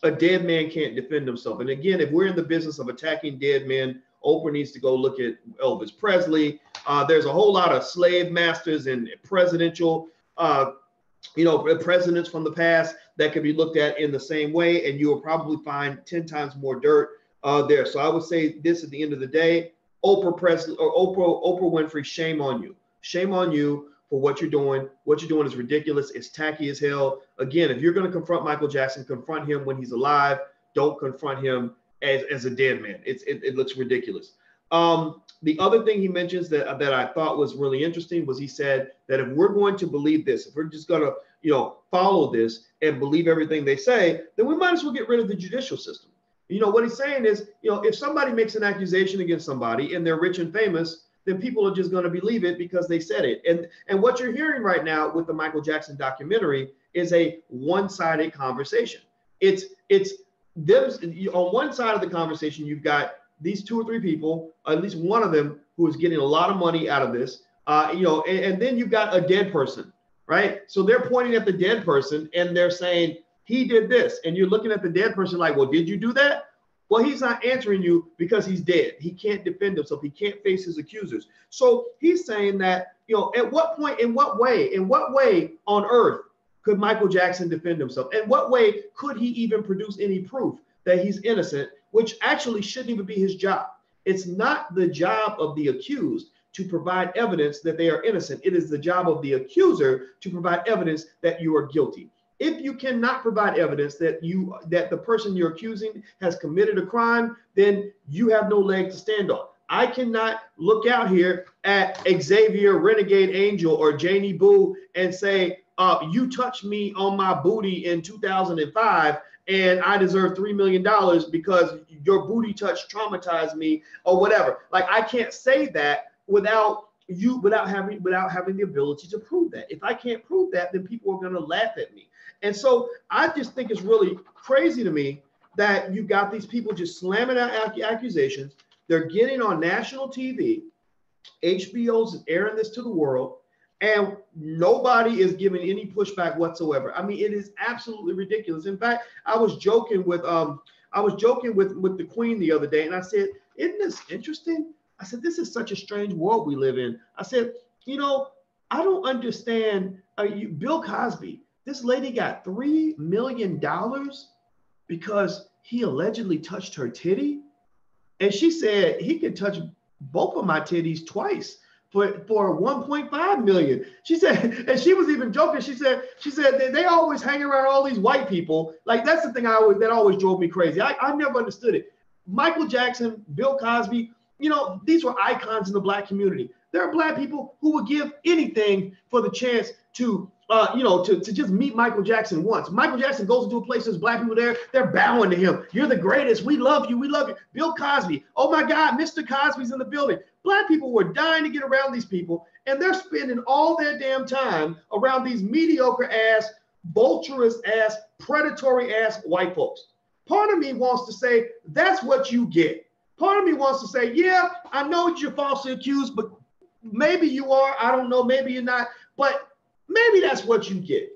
Speaker 1: A dead man can't defend himself. And again, if we're in the business of attacking dead men, Oprah needs to go look at Elvis Presley. There's a whole lot of slave masters and presidential, you know, presidents from the past that could be looked at in the same way, and you will probably find 10 times more dirt there. So I would say this at the end of the day, Oprah Winfrey, shame on you. Shame on you for what you're doing. What you're doing is ridiculous. It's tacky as hell. Again, if you're going to confront Michael Jackson, confront him when he's alive. Don't confront him as a dead man. It looks ridiculous. The other thing he mentions that I thought was really interesting was he said that if we're going to believe this, if we're just going to, you know, follow this and believe everything they say, then we might as well get rid of the judicial system. You know, what he's saying is, you know, if somebody makes an accusation against somebody and they're rich and famous, then people are just going to believe it because they said it. And what you're hearing right now with the Michael Jackson documentary is a one-sided conversation. It's them on one side of the conversation. You've got these two or three people, at least one of them, who is getting a lot of money out of this. You know, and then you've got a dead person, right? So they're pointing at the dead person and they're saying, he did this. And you're looking at the dead person like, well, did you do that? Well, he's not answering you because he's dead. He can't defend himself. He can't face his accusers. So he's saying that, you know, at what point, in what way on earth could Michael Jackson defend himself? In what way could he even produce any proof that he's innocent, which actually shouldn't even be his job? It's not the job of the accused to provide evidence that they are innocent. It is the job of the accuser to provide evidence that you are guilty. If you cannot provide evidence that the person you're accusing has committed a crime, then you have no leg to stand on. I cannot look out here at Xavier, Renegade Angel, or Janie Boo and say, you touched me on my booty in 2005 and I deserve $3 million because your booty touch traumatized me or whatever. Like, I can't say that without having the ability to prove that. If I can't prove that, then people are going to laugh at me. And so I just think it's really crazy to me that you got these people just slamming out accusations. They're getting on national TV. HBO's airing this to the world, and nobody is giving any pushback whatsoever. I mean, it is absolutely ridiculous. In fact, I was joking with the Queen the other day, and I said, "Isn't this interesting?" I said, "This is such a strange world we live in." I said, "You know, I don't understand. Bill Cosby, this lady got $3 million because he allegedly touched her titty. And she said he could touch both of my titties twice for 1.5 million. She said, and she was even joking. She said they always hang around all these white people. Like, that's the thing that always drove me crazy. I never understood it. Michael Jackson, Bill Cosby, these were icons in the Black community. There are Black people who would give anything for the chance to just meet Michael Jackson once. Michael Jackson goes into a place, there's Black people there, they're bowing to him. You're the greatest. We love you. We love you. Bill Cosby. Oh my God, Mr. Cosby's in the building. Black people were dying to get around these people, and they're spending all their damn time around these mediocre ass, vulturous ass, predatory ass white folks. Part of me wants to say, that's what you get. Part of me wants to say, yeah, I know you're falsely accused, but maybe you are. I don't know. Maybe you're not. But maybe that's what you get.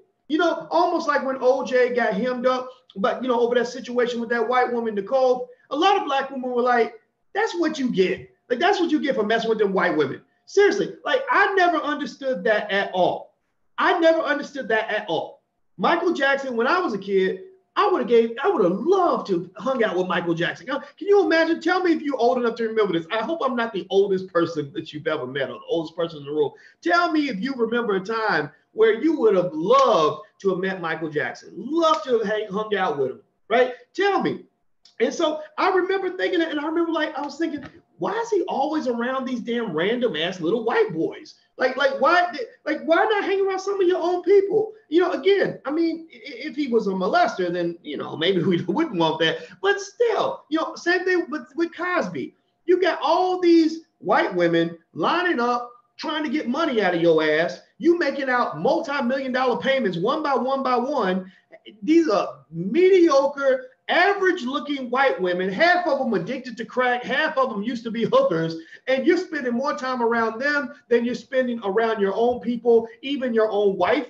Speaker 1: Almost like when OJ got hemmed up, but over that situation with that white woman, Nicole, a lot of Black women were like, that's what you get. Like, that's what you get for messing with them white women. Seriously, like, I never understood that at all. I never understood that at all. Michael Jackson, when I was a kid, I would have loved to hung out with Michael Jackson. Can you imagine? Tell me if you're old enough to remember this. I hope I'm not the oldest person that you've ever met or the oldest person in the room. Tell me if you remember a time where you would have loved to have met Michael Jackson, loved to have hung out with him, right? Tell me. And so I remember thinking that, and I remember I was thinking, why is he always around these damn random ass little white boys? Like why not hang around some of your own people? Again, I mean, if he was a molester, then maybe we wouldn't want that. But still, same thing with Cosby. You got all these white women lining up, trying to get money out of your ass. You making out multi-million-dollar payments one by one. These are mediocre, average-looking white women. Half of them addicted to crack. Half of them used to be hookers. And you're spending more time around them than you're spending around your own people, even your own wife.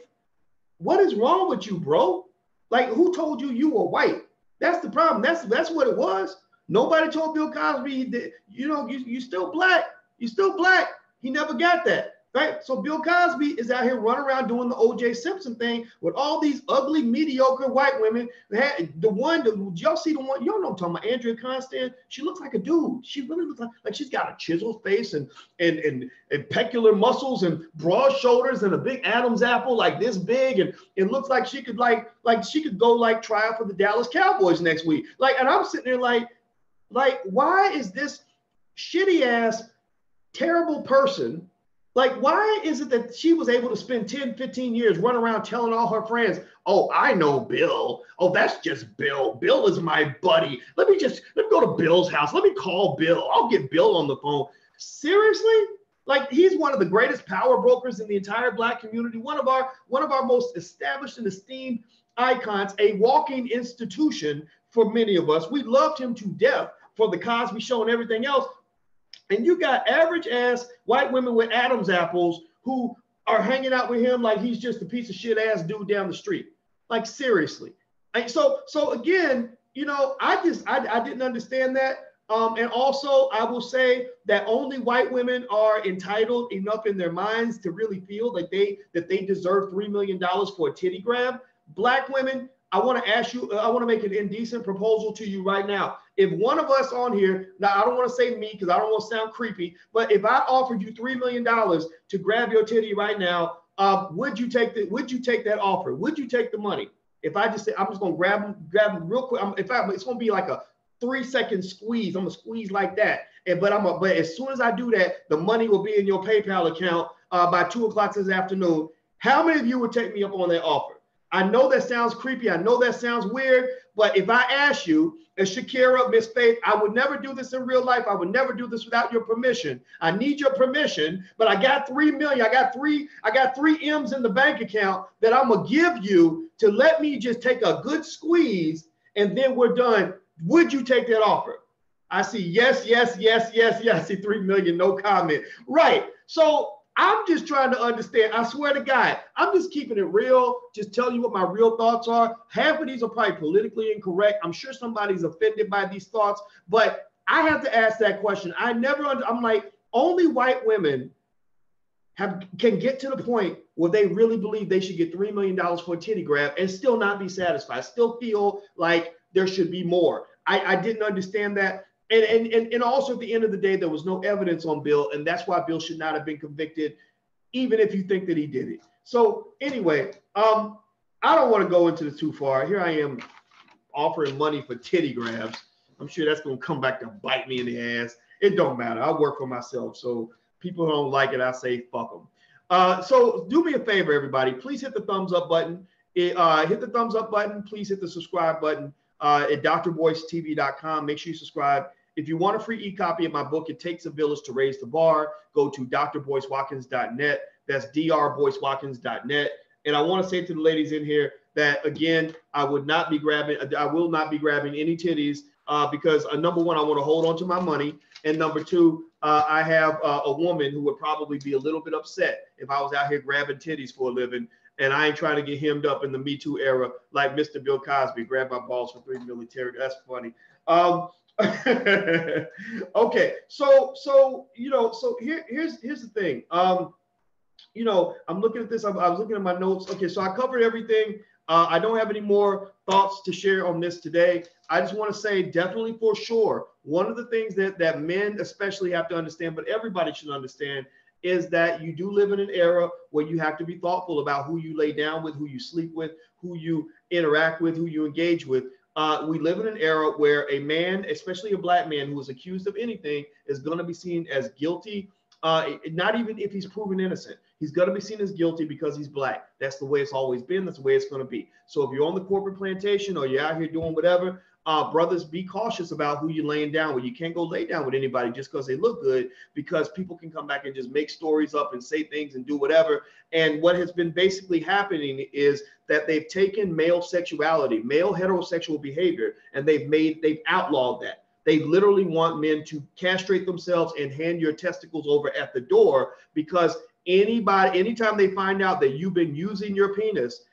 Speaker 1: What is wrong with you, bro? Like, who told you were white? That's the problem. That's what it was. Nobody told Bill Cosby that, you're still Black. You're still Black. He never got that, right? So Bill Cosby is out here running around doing the O.J. Simpson thing with all these ugly, mediocre white women. Y'all see the one, y'all know I'm talking about, Andrea Constand. She looks like a dude. She really looks like she's got a chiseled face and peculiar muscles and broad shoulders and a big Adam's apple like this big, and it looks like she could she could go try out for the Dallas Cowboys next week. And I'm sitting there like why is this shitty ass terrible person, why is it that she was able to spend 10, 15 years running around telling all her friends, oh, I know Bill. Oh, that's just Bill. Bill is my buddy. Let me go to Bill's house. Let me call Bill. I'll get Bill on the phone. Seriously? He's one of the greatest power brokers in the entire Black community, one of our most established and esteemed icons, a walking institution for many of us. We loved him to death for the Cosby Show and everything else. And you got average ass white women with Adam's apples who are hanging out with him like he's just a piece of shit ass dude down the street. Seriously. So again, I didn't understand that. And also I will say that only white women are entitled enough in their minds to really feel that they deserve $3 million for a titty grab. Black women, I want to make an indecent proposal to you right now. If one of us on here, now I don't want to say me because I don't want to sound creepy, but if I offered you $3 million to grab your titty right now, would you take that offer? Would you take the money? If I just say, I'm just going to grab them real quick. It's going to be like a 3-second squeeze. I'm going to squeeze like that. But as soon as I do that, the money will be in your PayPal account by 2:00 this afternoon. How many of you would take me up on that offer? I know that sounds creepy. I know that sounds weird. But if I ask you, as Shakira, Miss Faith, I would never do this in real life. I would never do this without your permission. I need your permission, but I got $3 million. I got three M's in the bank account that I'm gonna give you to let me just take a good squeeze, and then we're done. Would you take that offer? I see yes. I see 3 million, no comment. Right. So I'm just trying to understand. I swear to God, I'm just keeping it real, just telling you what my real thoughts are. Half of these are probably politically incorrect. I'm sure somebody's offended by these thoughts, but I have to ask that question. I'm like, only white women can get to the point where they really believe they should get $3 million for a titty grab and still not be satisfied, still feel like there should be more. I didn't understand that. And also at the end of the day, there was no evidence on Bill, and that's why Bill should not have been convicted, even if you think that he did it. So anyway, I don't want to go into this too far. Here I am offering money for titty grabs. I'm sure that's going to come back to bite me in the ass. It don't matter. I work for myself. So people don't like it, I say fuck them. So do me a favor, everybody. Please hit the thumbs up button. Hit the thumbs up button. Please hit the subscribe button at drboycetv.com. Make sure you subscribe. If you want a free e-copy of my book, It Takes a Village to Raise the Bar, go to drboycewatkins.net. That's drboycewatkins.net. And I want to say to the ladies in here that, again, I will not be grabbing any titties because number one, I want to hold on to my money. And number two, I have a woman who would probably be a little bit upset if I was out here grabbing titties for a living. And I ain't trying to get hemmed up in the Me Too era like Mr. Bill Cosby, grab my balls for $3 million. That's funny. Okay, so here's the thing. I'm looking at this. I was looking at my notes. Okay, so I covered everything. I don't have any more thoughts to share on this today. I just want to say definitely for sure, one of the things that men especially have to understand, but everybody should understand, is that you do live in an era where you have to be thoughtful about who you lay down with, who you sleep with, who you interact with, who you engage with. We live in an era where a man, especially a black man who is accused of anything, is going to be seen as guilty, not even if he's proven innocent. He's going to be seen as guilty because he's black. That's the way it's always been. That's the way it's going to be. So if you're on the corporate plantation or you're out here doing whatever, brothers, be cautious about who you're laying down with. You can't go lay down with anybody just because they look good, because people can come back and just make stories up and say things and do whatever. And what has been basically happening is that they've taken male sexuality, male heterosexual behavior, and they've outlawed that. They literally want men to castrate themselves and hand your testicles over at the door, because anytime they find out that you've been using your penis,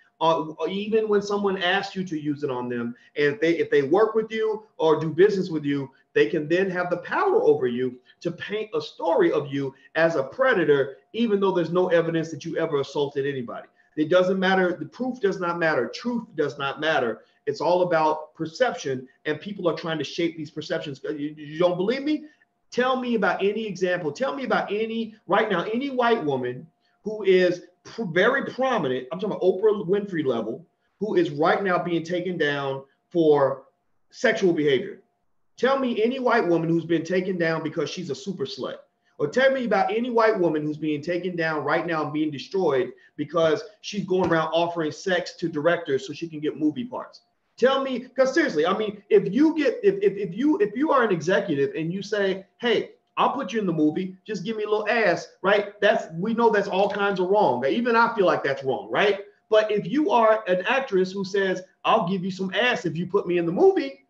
Speaker 1: even when someone asks you to use it on them, and if they work with you or do business with you, they can then have the power over you to paint a story of you as a predator, even though there's no evidence that you ever assaulted anybody. It doesn't matter. The proof does not matter. Truth does not matter. It's all about perception, and people are trying to shape these perceptions. You don't believe me? Tell me about any example. Tell me about any white woman who is very prominent. I'm talking about Oprah Winfrey level, who is right now being taken down for sexual behavior. Tell me any white woman who's been taken down because she's a super slut. Or tell me about any white woman who's being taken down right now and being destroyed because she's going around offering sex to directors so she can get movie parts. Tell me, because seriously, I mean, if you are an executive and you say, hey, I'll put you in the movie, just give me a little ass, right? We know that's all kinds of wrong. Even I feel like that's wrong, right? But if you are an actress who says, I'll give you some ass if you put me in the movie,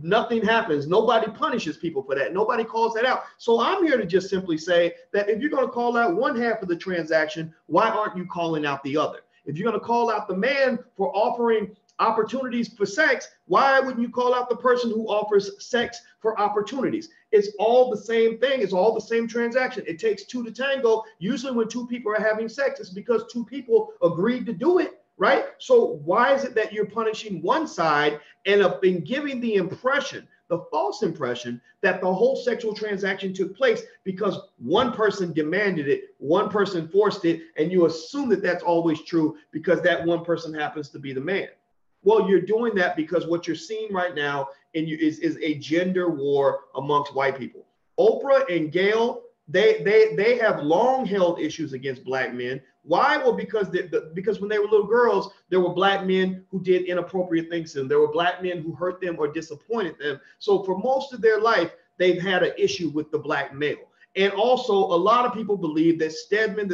Speaker 1: nothing happens. Nobody punishes people for that. Nobody calls that out. So I'm here to just simply say that if you're going to call out one half of the transaction, why aren't you calling out the other? If you're going to call out the man for offering opportunities for sex, why wouldn't you call out the person who offers sex for opportunities? It's all the same thing. It's all the same transaction. It takes two to tango. Usually when two people are having sex, it's because two people agreed to do it, right? So why is it that you're punishing one side and have been giving the impression, the false impression, that the whole sexual transaction took place because one person demanded it, one person forced it, and you assume that that's always true because that one person happens to be the man? Well, you're doing that because what you're seeing right now is a gender war amongst white people. Oprah and Gayle, they have long held issues against black men. Why? Well, because when they were little girls, there were black men who did inappropriate things to them. There were black men who hurt them or disappointed them. So for most of their life, they've had an issue with the black male. And also, a lot of people believe that Stedman,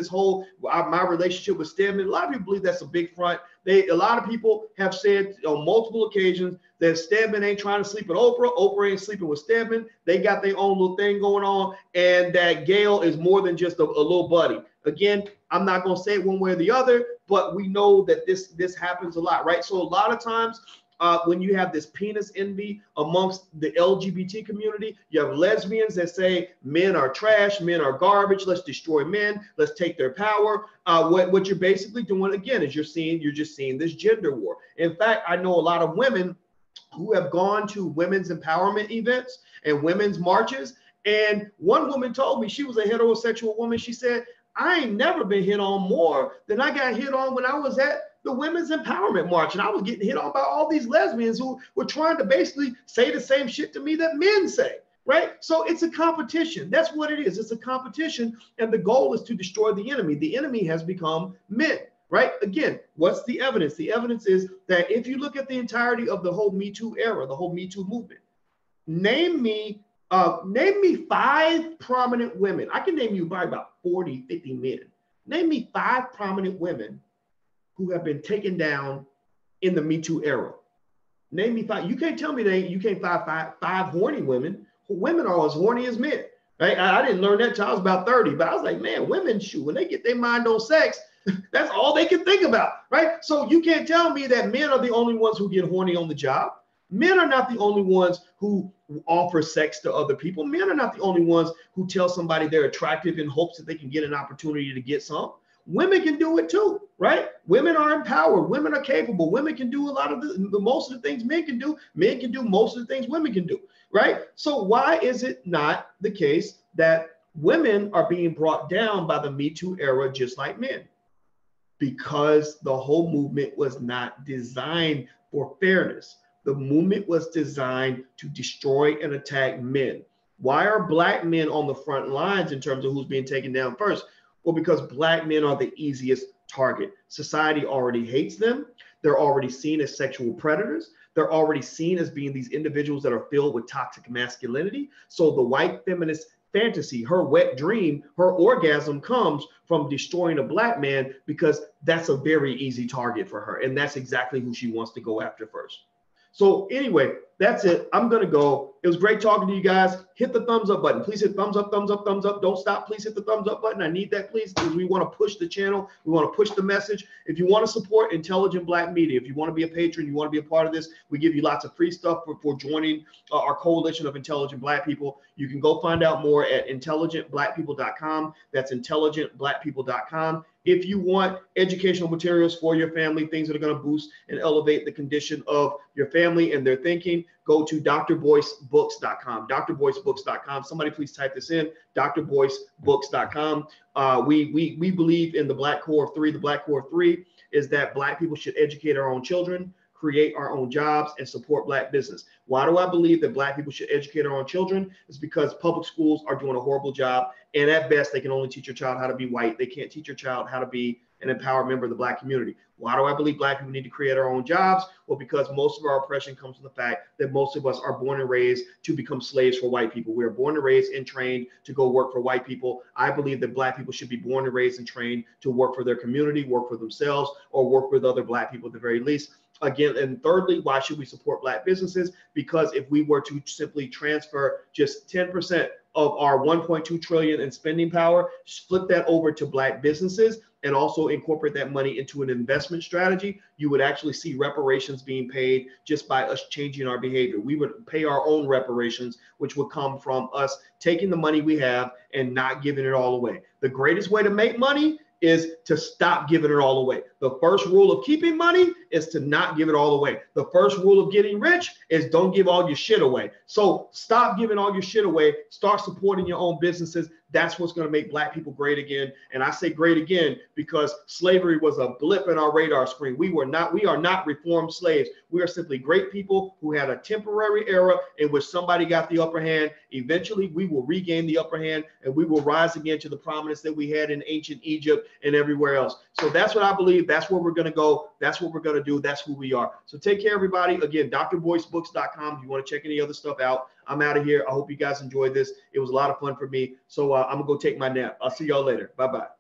Speaker 1: my relationship with Stedman, a lot of people believe that's a big front. A lot of people have said on multiple occasions that Stedman ain't trying to sleep with Oprah. Oprah ain't sleeping with Stedman. They got their own little thing going on, and that Gayle is more than just a little buddy. Again, I'm not going to say it one way or the other, but we know that this happens a lot, right? So a lot of times when you have this penis envy amongst the LGBT community. You have lesbians that say men are trash, men are garbage, let's destroy men, let's take their power. What you're basically doing, again, is you're just seeing this gender war. In fact, I know a lot of women who have gone to women's empowerment events and women's marches. And one woman told me, she was a heterosexual woman. She said, I ain't never been hit on more than I got hit on when I was at the women's empowerment march. And I was getting hit on by all these lesbians who were trying to basically say the same shit to me that men say, right? So it's a competition. That's what it is. It's a competition. And the goal is to destroy the enemy. The enemy has become men, right? Again, what's the evidence? The evidence is that if you look at the entirety of the whole Me Too era, the whole Me Too movement, name me 5 prominent women. I can name you probably about 40, 50 men. Name me 5 prominent women who have been taken down in the Me Too era. Name me 5. You can't tell me you can't find five horny women. Women are as horny as men, right? I didn't learn that till I was about 30, but I was like, man, women, shoot, when they get their mind on sex, that's all they can think about, right? So you can't tell me that men are the only ones who get horny on the job. Men are not the only ones who offer sex to other people. Men are not the only ones who tell somebody they're attractive in hopes that they can get an opportunity to get some. Women can do it too, right? Women are empowered. Women are capable. Women can do a lot of the most of the things men can do. Men can do most of the things women can do, right? So why is it not the case that women are being brought down by the Me Too era just like men? Because the whole movement was not designed for fairness. The movement was designed to destroy and attack men. Why are Black men on the front lines in terms of who's being taken down first? Well, because Black men are the easiest target. Society already hates them. They're already seen as sexual predators. They're already seen as being these individuals that are filled with toxic masculinity. So the white feminist fantasy, her wet dream, her orgasm comes from destroying a Black man because that's a very easy target for her. And that's exactly who she wants to go after first. So anyway, that's it. I'm going to go. It was great talking to you guys. Hit the thumbs up button. Please hit thumbs up, thumbs up, thumbs up. Don't stop. Please hit the thumbs up button. I need that, please, because we want to push the channel. We want to push the message. If you want to support intelligent Black media, if you want to be a patron, you want to be a part of this, we give you lots of free stuff for joining our coalition of intelligent Black people. You can go find out more at intelligentblackpeople.com. That's intelligentblackpeople.com. If you want educational materials for your family, things that are going to boost and elevate the condition of your family and their thinking, go to drboycebooks.com, drboycebooks.com. Somebody please type this in, drboycebooks.com. We believe in the Black Core of 3. The Black Core of 3 is that Black people should educate our own children, create our own jobs, and support Black business. Why do I believe that Black people should educate our own children? It's because public schools are doing a horrible job. And at best, they can only teach your child how to be white. They can't teach your child how to be an empowered member of the Black community. Why do I believe Black people need to create our own jobs? Well, because most of our oppression comes from the fact that most of us are born and raised to become slaves for white people. We are born and raised and trained to go work for white people. I believe that Black people should be born and raised and trained to work for their community, work for themselves, or work with other Black people at the very least. Again, and thirdly, why should we support Black businesses? Because if we were to simply transfer just 10% of our 1.2 trillion in spending power, flip that over to Black businesses, and also incorporate that money into an investment strategy, you would actually see reparations being paid just by us changing our behavior. We would pay our own reparations, which would come from us taking the money we have and not giving it all away. The greatest way to make money is to stop giving it all away. The first rule of keeping money is to not give it all away. The first rule of getting rich is don't give all your shit away. So stop giving all your shit away. Start supporting your own businesses. That's what's going to make Black people great again. And I say great again because slavery was a blip in our radar screen. We are not reformed slaves. We are simply great people who had a temporary era in which somebody got the upper hand. Eventually, we will regain the upper hand and we will rise again to the prominence that we had in ancient Egypt and everywhere else. So that's what I believe. That's where we're going to go. That's what we're going to do. That's who we are. So take care, everybody. Again, drboycebooks.com. If you want to check any other stuff out, I'm out of here. I hope you guys enjoyed this. It was a lot of fun for me. So I'm going to go take my nap. I'll see y'all later. Bye-bye. Peace.